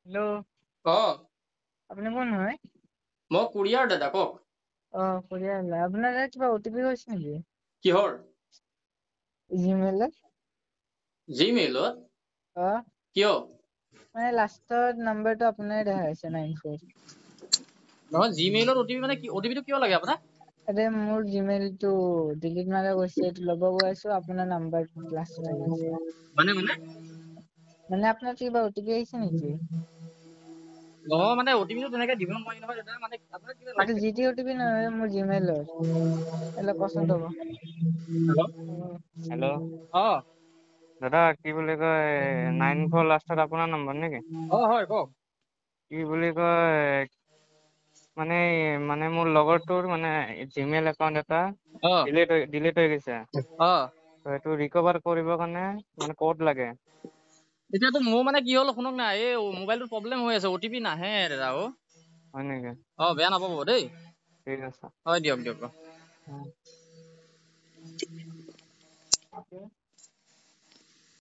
Hello' অ', আপুনি কোন হয়? মই কুৰিয়াৰ দাদা কওক। পৰিয়াল আপোনাৰ তাত কিবা অটিপি গৈছে নেকি কিহৰ? জিমেইলত? জিমেইলত? অ কিয়? মানে লাষ্টৰ নাম্বাৰটো আপোনাৰ দেখাইছে 94। নহয় জিমেইলত অটিপি মানে কি অটিপিটো কিয় লাগে আপোনাক? আৰে মোৰ জিমেইলটো ডিলিট মাৰা গৈছে, এইটো ল'ব গৈ আছো আপোনাৰ নাম্বাৰ লাষ্টত আহি আছে। মানে মানে আপোনাৰ কিবা অটিপি আহিছে নেকি? নহয় মানে অটিপিটো তেনেকে দিব নোৱাৰি নহয় দাদা, মানে আপোনাক কিবা এইটো লাগে নেকি? জিটি অটিপি নহয়, মোৰ জিমেইলৰ। পচন্দ হ'ব। হেল্ল' হেল্ল' অ', দাদা কি বুলি কয় 94 লাষ্টত আপোনাৰ নম্বৰ নেকি? অ', হয় কওক। কি বুলি কয় মানে মানে মোৰ লগৰটোৰ মানে জিমেইল একাউণ্ট এটা অ', ডিলিট হৈ গৈছে। অ', ত এইটো ৰিকভাৰ কৰিবৰ কাৰণে মানে ক'ড লাগে। এতিয়াতো মোৰ মানে কি হ'ল শুনক না, এই মোবাইলটো প্ৰব্লেম হৈ আছে, অটিপি নাহে দাদা হয় নেকি? বেয়া নাপাব দেই। ঠিক আছে। হয় দিয়ক দিয়ক। উম।